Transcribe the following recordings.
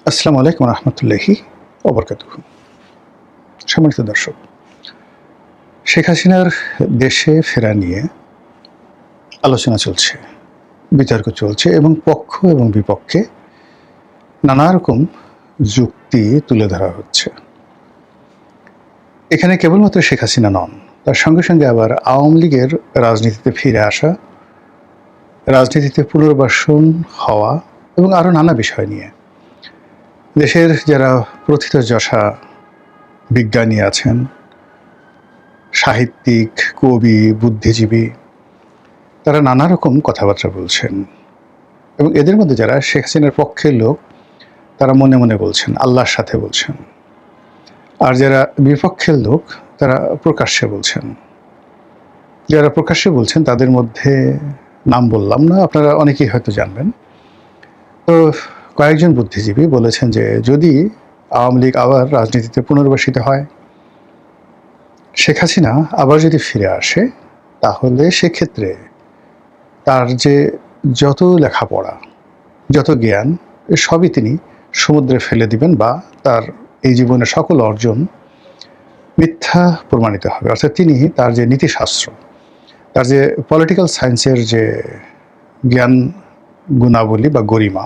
আসসালামু আলাইকুম রহমতুল্লাহি ওবরকাতুহু। সম্মানিত দর্শক, শেখ হাসিনার দেশে ফেরা নিয়ে আলোচনা চলছে, বিতর্ক চলছে এবং পক্ষ এবং বিপক্ষে নানা রকম যুক্তি তুলে ধরা হচ্ছে। এখানে কেবলমাত্র শেখ হাসিনা নন, তার সঙ্গে সঙ্গে আবার আওয়ামী লীগের রাজনীতিতে ফিরে আসা, রাজনীতিতে পুনর্বাসন হওয়া এবং আরও নানা বিষয় নিয়ে দেশের যারা প্রথিতযশা বিজ্ঞানী আছেন, সাহিত্যিক, কবি, বুদ্ধিজীবী, তারা নানা রকম কথাবার্তা বলছেন এবং এদের মধ্যে যারা শেখ হাসিনার পক্ষের লোক তারা মনে মনে বলছেন, আল্লাহর সাথে বলছেন। আর যারা বিপক্ষের লোক তারা প্রকাশ্যে বলছেন। যারা প্রকাশ্যে বলছেন তাদের মধ্যে নাম বললাম না, আপনারা অনেকেই হয়তো জানবেন। তো কয়েকজন বুদ্ধিজীবী বলেছেন যে যদি আওয়ামী লীগ আবার রাজনীতিতে পুনর্বাসিত হয়, শেখ হাসিনা আবার যদি ফিরে আসে, তাহলে সেক্ষেত্রে তার যে যত লেখাপড়া, যত জ্ঞান, সবই তিনি সমুদ্রে ফেলে দিবেন বা তার এই জীবনের সকল অর্জন মিথ্যা প্রমাণিত হবে। অর্থাৎ তিনি তার যে নীতিশাস্ত্র, তার যে পলিটিক্যাল সায়েন্সের যে জ্ঞান, গুণাবলী বা গরিমা,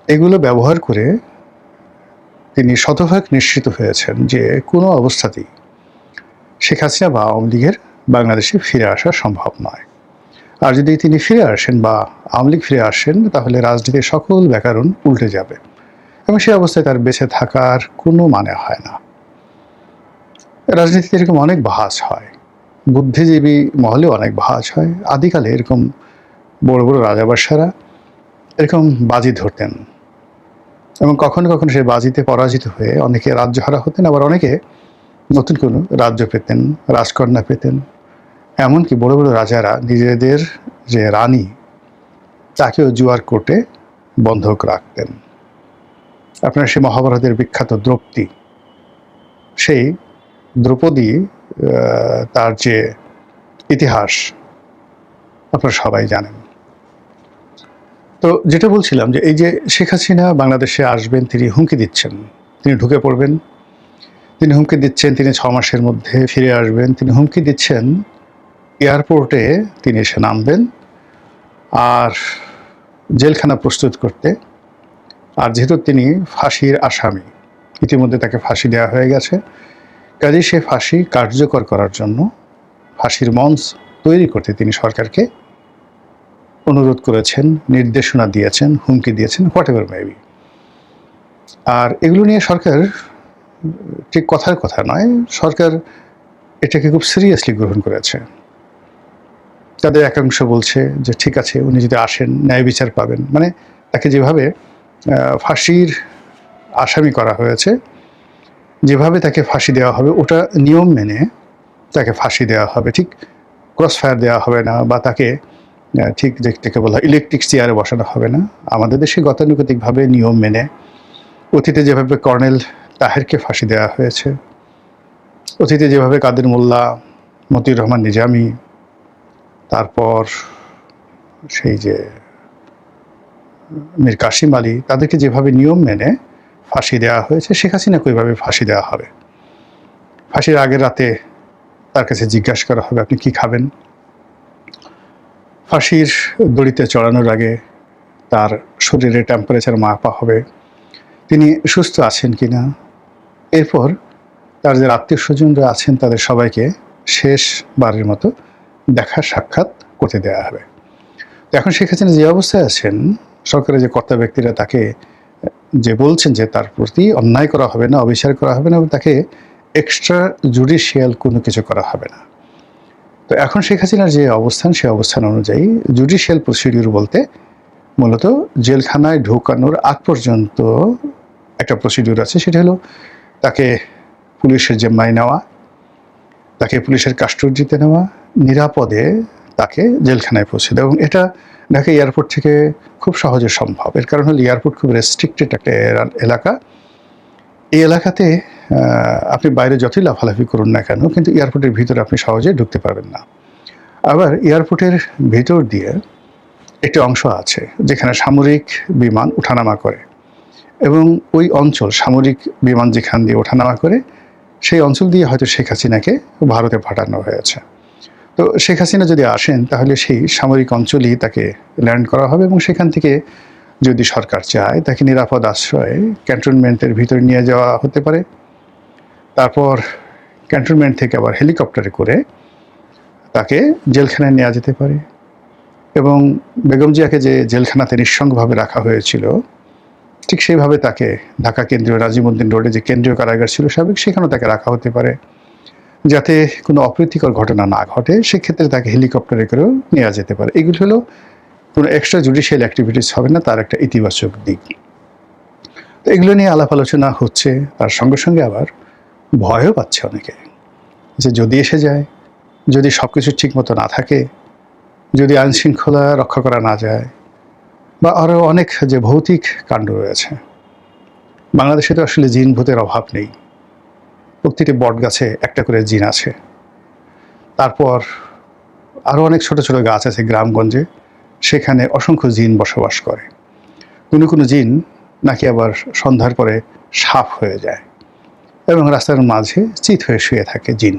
এগুলো ব্যবহার করে তিনি শতভাগ নিশ্চিত হয়েছেন যে কোনো অবস্থাতেই শেখ হাসিনা বা আওয়ামী লীগের বাংলাদেশে ফিরে আসা সম্ভব নয়। আর যদি তিনি ফিরে আসেন বা আওয়ামী লীগ ফিরে আসেন, তাহলে রাজনীতির সকল ব্যাকরণ উল্টে যাবে এবং সেই অবস্থায় তার বেঁচে থাকার কোনো মানে হয় না। রাজনীতিতে এরকম অনেক বাহাস হয়, বুদ্ধিজীবী মহলেও অনেক বাহাস হয়। আদিকালে এরকম বড় বড় রাজাবাদশারা এরকম বাজি ধরতেন এবং কখনো কখনো সেই বাজিতে পরাজিত হয়ে অনেকে রাজ্যহারা হতেন, আবার অনেকে নতুন কোনো রাজ্য পেতেন, রাজকন্যা পেতেন। এমনকি বড় বড় রাজারা নিজেদের যে রানী, তাকেও জুয়ার কোর্টে বন্ধক রাখতেন। আপনার সেই মহাভারতের বিখ্যাত দ্রৌপদী, সেই দ্রৌপদী, তার যে ইতিহাস আপনারা সবাই জানেন। তো যেটা বলছিলাম যে এই যে শেখ হাসিনা বাংলাদেশে আসবেন, তিনি হুমকি দিচ্ছেন, তিনি ঢুকে পড়বেন, তিনি হুমকি দিচ্ছেন তিনি 6 মাসের মধ্যে ফিরে আসবেন, তিনি হুমকি দিচ্ছেন এয়ারপোর্টে তিনি এসে নামবেন আর জেলখানা প্রস্তুত করতে। আর যেহেতু তিনি ফাঁসির আসামি, ইতিমধ্যে তাকে ফাঁসি দেওয়া হয়ে গেছে, কাজেই সে ফাঁসি কার্যকর করার জন্য ফাঁসির মঞ্চ তৈরি করতে তিনি সরকারকে অনুরোধ করেছেন, নির্দেশনা দিয়েছেন, হুমকি দিয়েছেন, হোয়াট এভার মেবি। আর এগুলো নিয়ে সরকার ঠিক কথার কথা নয়, সরকার এটাকে খুব সিরিয়াসলি গ্রহণ করেছে। তাদের একাংশ বলছে যে ঠিক আছে, উনি যদি আসেন ন্যায় বিচার পাবেন, মানে তাকে যেভাবে ফাঁসির আসামি করা হয়েছে, যেভাবে তাকে ফাঁসি দেওয়া হবে ওটা নিয়ম মেনে তাকে ফাঁসি দেওয়া হবে, ঠিক ক্রস ফায়ার দেওয়া হবে না বা তাকে ঠিক যেটাকে বলা হয় ইলেকট্রিক চেয়ারে বসানো হবে না। আমাদের দেশে গতানুগতিকভাবে নিয়ম মেনে অতীতে যেভাবে কর্নেল তাহেরকে ফাঁসি দেওয়া হয়েছে, অতীতে যেভাবে কাদের মোল্লা, মতিউর রহমান নিজামী, তারপর সেই যে মীর কাসিম আলী, তাদেরকে যেভাবে নিয়ম মেনে ফাঁসি দেওয়া হয়েছে, শেখ হাসিনাকে ওইভাবে ফাঁসি দেওয়া হবে। ফাঁসির আগের রাতে তার কাছে জিজ্ঞাসা করা হবে আপনি কি খাবেন। ফাঁসির দড়িতে চড়ানোর আগে তার শরীরে টেম্পারেচার মাপা হবে, তিনি সুস্থ আছেন কি না। এরপর তার যে আত্মীয় স্বজনরা আছেন তাদের সবাইকে শেষবারের মতো দেখা সাক্ষাৎ করতে দেওয়া হবে। তো এখন শেখ হাসিনা যে অবস্থায় আছেন, সরকারের যে কর্তা ব্যক্তিরা তাকে যে বলছেন যে তার প্রতি অন্যায় করা হবে না, অবিচার করা হবে না এবং তাকে এক্সট্রা জুডিশিয়াল কোনো কিছু করা হবে না। তো এখন শেখ হাসিনার যে অবস্থান, সেই অবস্থান অনুযায়ী জুডিশিয়াল প্রসিডিউর বলতে মূলত জেলখানায় ঢোকানোর আগ পর্যন্ত একটা প্রসিডিউর আছে, সেটা হলো তাকে পুলিশের জিম্মায় নেওয়া, তাকে পুলিশের কাস্টডিতে নেওয়া, নিরাপদে তাকে জেলখানায় পৌঁছে দেওয়া। এবং এটা ঢাকা এয়ারপোর্ট থেকে খুব সহজে সম্ভব। এর কারণ হলো এয়ারপোর্ট খুব রেস্ট্রিক্টেড একটা এলাকা। এই এলাকাতে আপনি বাইরে যতই লাফালাফি করুন না কেন, কিন্তু এয়ারপোর্টের ভিতরে আপনি সহজে ঢুকতে পারবেন না। আবার এয়ারপোর্টের ভিতর দিয়ে একটি অংশ আছে যেখানে সামরিক বিমান ওঠানামা করে। এবং ওই অঞ্চল সামরিক বিমান যেখান দিয়ে ওঠানামা করে সেই অঞ্চল দিয়ে হয়তো শেখ হাসিনাকে ভারতে পাঠানো হয়েছে। তো শেখ হাসিনা যদি আসেন তাহলে সেই সামরিক অঞ্চলেই তাকে ল্যান্ড করা হবে এবং সেখান থেকে যদি সরকার চায় তাকে নিরাপদ আশ্রয়ে ক্যান্টনমেন্টের ভিতরে নিয়ে যাওয়া হতে পারে। তারপর ক্যান্টনমেন্ট থেকে আবার হেলিকপ্টারে করে তাকে জেলখানায় নেওয়া যেতে পারে এবং বেগম জিয়াকে যে জেলখানাতে নিঃসঙ্গভাবে রাখা হয়েছিল ঠিক সেইভাবে তাকে ঢাকা কেন্দ্রীয় রাজিমউদ্দিন রোডে যে কেন্দ্রীয় কারাগার ছিল সাবেক, সেখানেও তাকে রাখা হতে পারে যাতে কোনো অপ্রীতিকর ঘটনা না ঘটে। সেক্ষেত্রে তাকে হেলিকপ্টারে করেও নেওয়া যেতে পারে। এগুলো হলো কোনো এক্সট্রা জুডিশিয়াল অ্যাক্টিভিটিস হবে না, তার একটা ইতিবাচক দিক। তো এগুলো নিয়ে আলাপ আলোচনা হচ্ছে, তার সঙ্গে সঙ্গে আবার ভয়ও পাচ্ছে অনেকে যে যদি এসে যায়, যদি সব কিছু ঠিকমতো না থাকে, যদি আইনশৃঙ্খলা রক্ষা করা না যায়, বা আরও অনেক যে ভৌতিক কাণ্ড রয়েছে। বাংলাদেশে তো আসলে জিন ভূতের অভাব নেই, প্রতিটি বট গাছে একটা করে জিন আছে। তারপর আরও অনেক ছোট ছোট গাছ আছে গ্রামগঞ্জে, সেখানে অসংখ্য জিন বসবাস করে। কোনো কোনো জিন নাকি আবার সন্ধ্যার পরে সাপ হয়ে যায় এবং রাস্তার মাঝে চিত হয়ে শুয়ে থাকে জিন।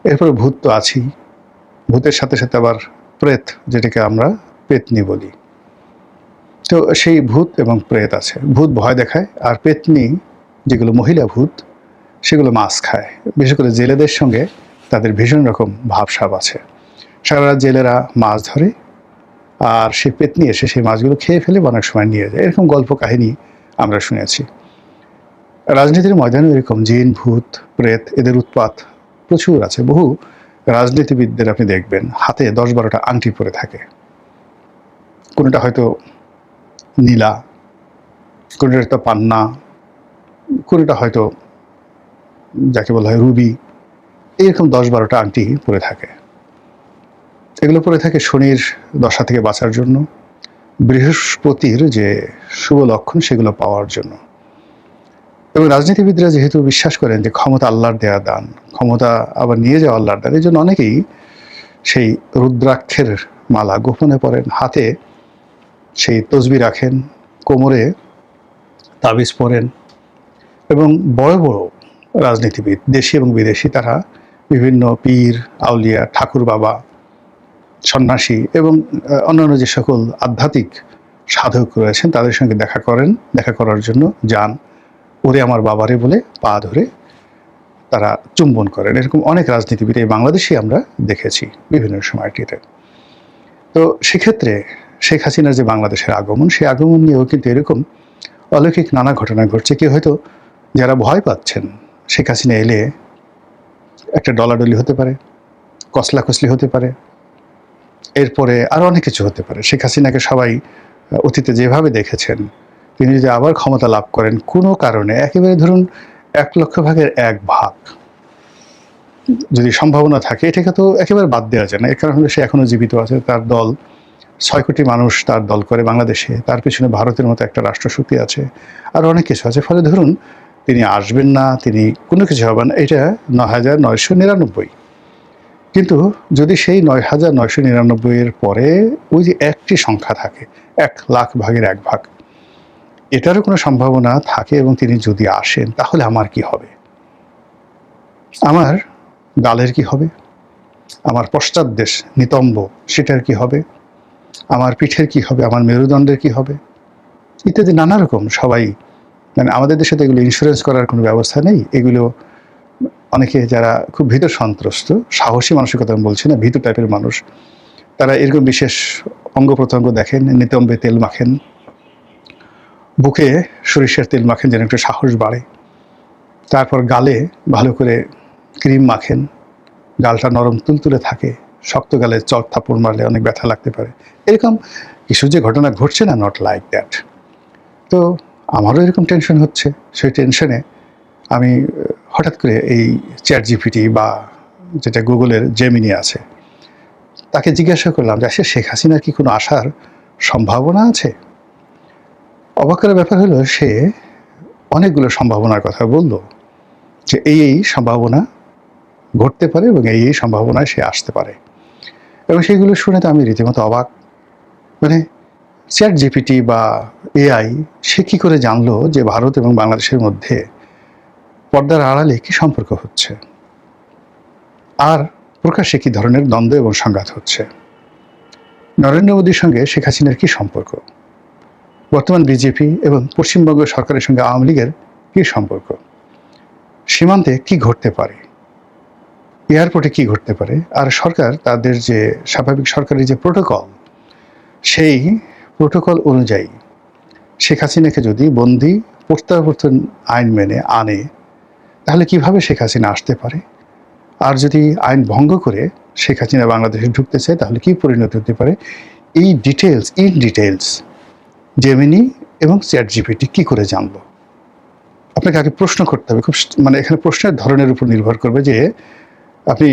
এরপরে ভূত তো আছেই, ভূতের সাথে সাথে আবার প্রেত, যেটাকে আমরা পেতনি বলি। তো সেই ভূত এবং প্রেত আছে। ভূত ভয় দেখায়, আর পেতনি যেগুলো মহিলা ভূত সেগুলো মাছ খায়। বিশেষ করে জেলেদের সঙ্গে তাদের ভীষণ রকম ভাবসাব আছে। সারা রাত জেলেরা মাছ ধরে আর সেই পেতনি এসে সেই মাছগুলো খেয়ে ফেলে, অনেক সময় নিয়ে যায়। এরকম গল্প কাহিনী আমরা শুনেছি। রাজনীতির ময়দানে এরকম জিন ভূত প্রেত এদের উৎপাত প্রচুর আছে। বহু রাজনীতিবিদদের আপনি দেখবেন হাতে 10-12টা আংটি পরে থাকে। কোনোটা হয়তো নীলা, কোনোটা হয়তো পান্না, কোনোটা হয়তো যাকে বলা হয় রুবি। এরকম 10-12টা আংটি পরে থাকে। এগুলো পরে থাকে শনির দশা থেকে বাঁচার জন্য, বৃহস্পতির যে শুভ লক্ষণ সেগুলো পাওয়ার জন্য। এবং রাজনীতিবিদরা যেহেতু বিশ্বাস করেন যে ক্ষমতা আল্লাহর দেয়া দান, ক্ষমতা আবার নিয়ে যাওয়া আল্লাহর দান, এই জন্য অনেকেই সেই রুদ্রাক্ষের মালা গোপনে পরেন, হাতে সেই তসবি রাখেন, কোমরে তাবিজ পরেন। এবং বড় বড় রাজনীতিবিদ দেশি এবং বিদেশি তারা বিভিন্ন পীর আউলিয়া ঠাকুর বাবা সন্ন্যাসী এবং অন্যান্য যে সকল আধ্যাত্মিক সাধক রয়েছেন তাদের সঙ্গে দেখা করার জন্য যান। ওরে আমার বাবারে বলে পা ধরে তারা চুম্বন করেন। এরকম অনেক রাজনীতিবিদ এই বাংলাদেশে আমরা দেখেছি বিভিন্ন সময়টিতে। তো সেক্ষেত্রে শেখ হাসিনার যে বাংলাদেশের আগমন, সেই আগমন নিয়েও কিন্তু এরকম অলৌকিক নানা ঘটনা ঘটছে। কি হয়তো যারা ভয় পাচ্ছেন শেখ হাসিনা এলে একটা ডলাডলি হতে পারে, কসলাকসলি হতে পারে, এরপরে আরও অনেক কিছু হতে পারে। শেখ হাসিনাকে সবাই অতীতে যেভাবে দেখেছেন, তিনি যদি আবার ক্ষমতা লাভ করেন কোনো কারণে, একেবারে ধরুন 1,00,000 ভাগ যদি সম্ভাবনা থাকে, এটাকে তো একেবারে বাদ দেওয়া যায় না। এর কারণ হলো সে এখনও জীবিত আছে, তার দল 6 কোটি মানুষ তার দল করে বাংলাদেশে, তার পিছনে ভারতের মতো একটা রাষ্ট্রশক্তি আছে, আর অনেক কিছু আছে। ফলে ধরুন তিনি আসবেন না, তিনি কোনো কিছু হবেন না, এটা 9,999। কিন্তু যদি সেই 9,999-এর পরে ওই যে একটি সংখ্যা থাকে, 1,00,000 ভাগের 1 ভাগ, এটারও কোনো সম্ভাবনা থাকে এবং তিনি যদি আসেন তাহলে আমার কি হবে? আমার গালের কি হবে? আমার পশ্চাৎ দেশ নিতম্ব সেটার কি হবে? আমার পিঠের কি হবে? আমার মেরুদণ্ডের কি হবে? ইত্যাদি নানা রকম। সবাই মানে আমাদের দেশে তো এগুলো ইন্স্যুরেন্স করার কোনো ব্যবস্থা নেই। এগুলো অনেকে যারা খুব ভীত সন্ত্রস্ত, সাহসী মানসিকতা আমি বলছি না, ভীতু টাইপের মানুষ, তারা এরকম বিশেষ অঙ্গ প্রত্যঙ্গ দেখেন, নিতম্বে তেল মাখেন, বুকে সরিষার তেল মাখেন যেন একটু সাহস বাড়ে। তারপর গালে ভালো করে ক্রিম মাখেন, গালটা নরম তুলতুলে থাকে। শক্ত গালে চট থাপ্পড় মারলে অনেক ব্যথা লাগতে পারে। এরকম কিছু যে ঘটনা ঘটছে না, নট লাইক দ্যাট। তো আমারও এরকম টেনশন হচ্ছে। সেই টেনশনে আমি হঠাৎ করে এই চ্যাট জিপিটি বা যেটা গুগলের জেমিনি আছে, তাকে জিজ্ঞাসা করলাম যে আসলে শেখ হাসিনার কি কোনো আসার সম্ভাবনা আছে? অবাক করার ব্যাপার হলো সে অনেকগুলো সম্ভাবনার কথা বলল, যে এই সম্ভাবনা ঘটতে পারে এবং এই সম্ভাবনায় সে আসতে পারে। এবং সেগুলো শুনে তো আমি রীতিমতো অবাক। মানে চ্যাট জিপিটি বা এআই সে কি করে জানলো যে ভারত এবং বাংলাদেশের মধ্যে পর্দার আড়ালে কি সম্পর্ক হচ্ছে, আর প্রকাশ্যে কি ধরনের দ্বন্দ্ব এবং সংঘাত হচ্ছে? নরেন্দ্র মোদীর সঙ্গে শেখ হাসিনার কি সম্পর্ক? বর্তমান বিজেপি এবং পশ্চিমবঙ্গ সরকারের সঙ্গে আওয়ামী লীগের কি সম্পর্ক? সীমান্তে কি ঘটতে পারে, এয়ারপোর্টে কি ঘটতে পারে? আর সরকার তাদের যে স্বাভাবিক সরকারি যে প্রোটোকল, সেই প্রোটোকল অনুযায়ী শেখ হাসিনাকে যদি বন্দি প্রত্যাবর্তন আইন মেনে আনে, তাহলে কিভাবে শেখ হাসিনা আসতে পারে? আর যদি আইন ভঙ্গ করে শেখ হাসিনা বাংলাদেশে ঢুকতে চায়, তাহলে কি পরিণতি হতে পারে? এই ডিটেলস জেমিনি এবং চ্যাট জিপিটি কি করে জানলো? আপনাকে আগে প্রশ্ন করতে হবে, খুব এখানে প্রশ্নের ধরনের উপর নির্ভর করবে যে আপনি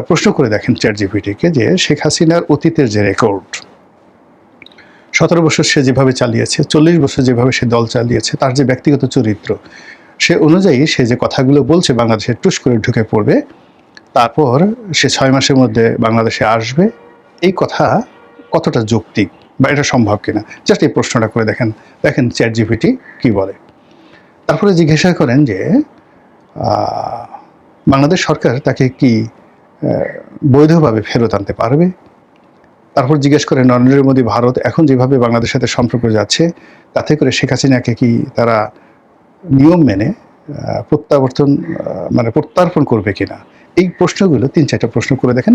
প্রশ্ন করে দেখেন চ্যাট জিপিটিকে যে শেখ হাসিনার অতীতের যে রেকর্ড, 17 বছর সে যেভাবে চালিয়েছে, 40 বছর যেভাবে সে দল চালিয়েছে, তার যে ব্যক্তিগত চরিত্র, সে অনুযায়ী সে যে কথাগুলো বলছে বাংলাদেশে টুস করে ঢুকে পড়বে, তারপর সে 6 মাসের মধ্যে বাংলাদেশে আসবে, এই কথা কতটা যৌক্তিক বা এটা সম্ভব কিনা, জাস্ট এই প্রশ্নটা করে দেখেন চ্যাট জিপিটি কি বলে। তারপরে জিজ্ঞাসা করেন যে বাংলাদেশ সরকার তাকে কি বৈধভাবে ফেরত আনতে পারবে? তারপর জিজ্ঞেস করে নরেন্দ্র মোদী ভারত এখন যেভাবে বাংলাদেশের সাথে সম্পর্ক যাচ্ছে, তাতে করে শেখ হাসিনাকে কি তারা নিয়ম মেনে প্রত্যার্পণ করবে কিনা? এই প্রশ্নগুলো 3-4টা প্রশ্ন করে দেখেন,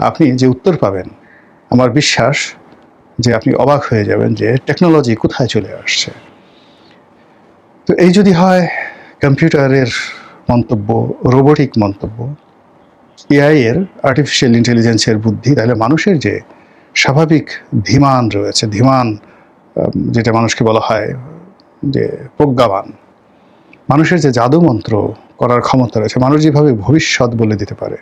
আপনি যে উত্তর পাবেন আমার বিশ্বাস যে আপনি অবাক হয়ে যাবেন যে টেকনোলজি কোথায় চলে আসছে। তো এই যদি হয় কম্পিউটারের মন্তব্য, রোবোটিক মন্তব্য, এআই এর আর্টিফিশিয়াল ইন্টেলিজেন্সের বুদ্ধি, তাহলে মানুষের যে স্বাভাবিক ধীমান রয়েছে, যেটা মানুষকে বলা হয় যে প্রজ্ঞাবান, মানুষের যে জাদু মন্ত্র করার ক্ষমতা রয়েছে, মানুষ যেভাবে ভবিষ্যৎ বলে দিতে পারে,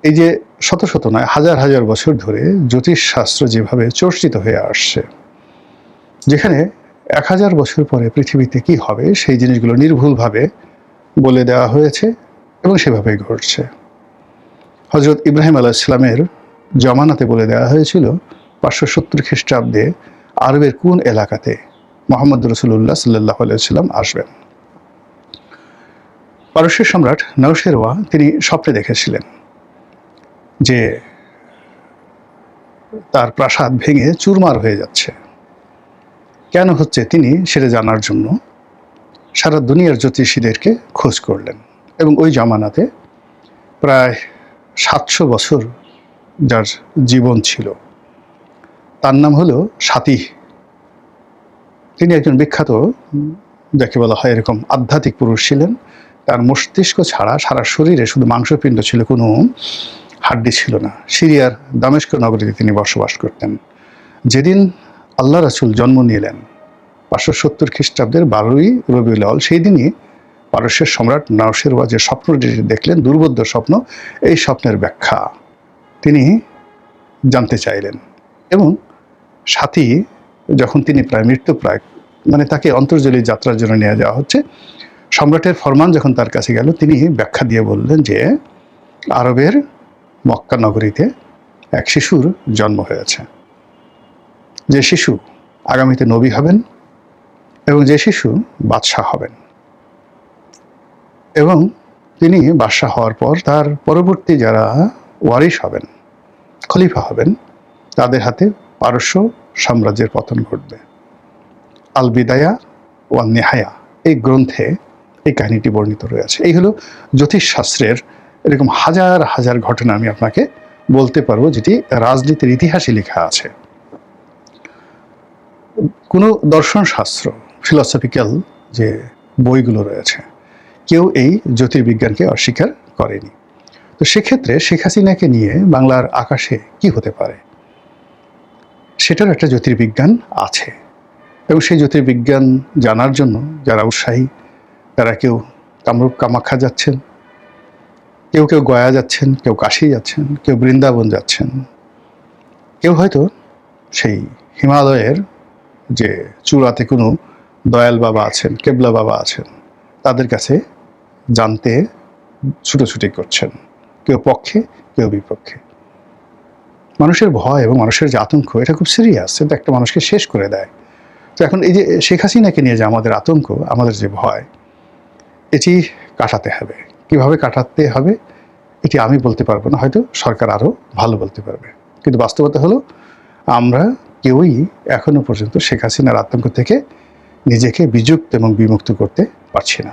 এই যে শত নয় হাজার বছর ধরে জ্যোতিষশাস্ত্র যেভাবে চর্চিত হয়ে আসছে, যেখানে 1000 বছর পরে পৃথিবীতে কি হবে সেই জিনিসগুলো নির্ভুলভাবে বলে দেওয়া হয়েছে এবং সেভাবেই ঘটছে। হজরত ইব্রাহিম আলাইহিস সালামের জমানাতে বলে দেওয়া হয়েছিল 570 খ্রিস্টাব্দে আরবের কোন এলাকাতে মুহাম্মদ রাসূলুল্লাহ সাল্লাল্লাহু আলাইহি ওয়াসাল্লাম আসবেন। পারস্যের সম্রাট নওশেরওয়া তিনি স্বপ্নে দেখেছিলেন যে তার প্রাসাদ ভেঙে চুরমার হয়ে যাচ্ছে। কেন হচ্ছে তিনি সেটা জানার জন্য সারা দুনিয়ার জ্যোতিষীদেরকে খোঁজ করলেন, এবং ওই জামানাতে প্রায় 700 বছর যার জীবন ছিল, তার নাম হলো সাতিহ। তিনি একজন বিখ্যাত, যাকে বলা হয় এরকম আধ্যাত্মিক পুরুষ ছিলেন। তার মস্তিষ্ক ছাড়া সারা শরীরে শুধু মাংসপিণ্ড ছিল, কোনো হাড্ডি ছিল না। সিরিয়ার দামেস্ক নগরীতে তিনি বসবাস করতেন। যেদিন আল্লাহ রাসূল জন্ম নিলেন 570 খ্রিস্টাব্দের 12ই রবিউল আউয়াল, সেই দিনই পারস্যের সম্রাট নওশেরওয়া যে স্বপ্নটি দেখলেন, দুর্বোধ্য স্বপ্ন, এই স্বপ্নের ব্যাখ্যা তিনি জানতে চাইলেন। এবং সাথী যখন তিনি প্রায় মৃত্যুপ্রায়, তাকে অন্তর্জলী যাত্রার জন্য নিয়ে যাওয়া হচ্ছে, সম্রাটের ফরমান যখন তার কাছে গেল, তিনি ব্যাখ্যা দিয়ে বললেন যে আরবের মক্কা নগরীতে এক শিশুর জন্ম হয়েছে, যে শিশু আগামীতে নবী হবেন এবং যে শিশু বাদশাহ হবেন, এবং তিনি বাদশাহ হওয়ার পর তার পরবর্তী যারা ওয়ারিশ হবেন, খলিফা হবেন, তাদের হাতে পারস্য সাম্রাজ্যের পতন ঘটবে। আল বিদায়া ওয়ান নেহায়া এই গ্রন্থে এই কাহিনীটি বর্ণিত রয়েছে। এই হলো জ্যোতিষশাস্ত্রের এরকম হাজার ঘটনা আমি আপনাকে বলতে পারবো, যেটি রাজনীতির ইতিহাসে লেখা আছে। কোনো দর্শনশাস্ত্র, ফিলসফিক্যাল যে বইগুলো রয়েছে, কেউ এই জ্যোতির্বিজ্ঞানকে অস্বীকার করেনি। তো সেক্ষেত্রে শেখ হাসিনাকে নিয়ে বাংলার আকাশে কি হতে পারে, সেটার একটা জ্যোতির্বিজ্ঞান আছে। এবং সেই জ্যোতির্বিজ্ঞান জানার জন্য যারা উৎসাহী, তারা কেউ কামরূপ কামাখ্যা যাচ্ছেন, কেউ গয়া যাচ্ছেন, কেউ কাশী যাচ্ছেন, কেউ বৃন্দাবন যাচ্ছেন, কেউ হয়তো সেই হিমালয়ের যে চূড়াতে কোনো দয়াল বাবা আছেন, কেবলা বাবা আছেন, তাদের কাছে জানতে ছুটোছুটি করছেন, কেউ পক্ষে কেউ বিপক্ষে। মানুষের ভয় এবং মানুষের যে আতঙ্ক, এটা খুব সিরিয়াস, এটা একটা মানুষকে শেষ করে দেয়। তো এখন এই যে শেখ হাসিনাকে নিয়ে যে আমাদের আতঙ্ক, আমাদের যে ভয়, এটি কাটাতে হবে। কিভাবে কাটাতে হবে এটি আমি বলতে পারবো না, হয়তো সরকার আরও ভালো বলতে পারবে। কিন্তু বাস্তবতা হলো আমরা কেউই এখনো পর্যন্ত শেখ হাসিনার আতঙ্ক থেকে নিজেকে বিযুক্ত এবং বিমুক্ত করতে পারছি না।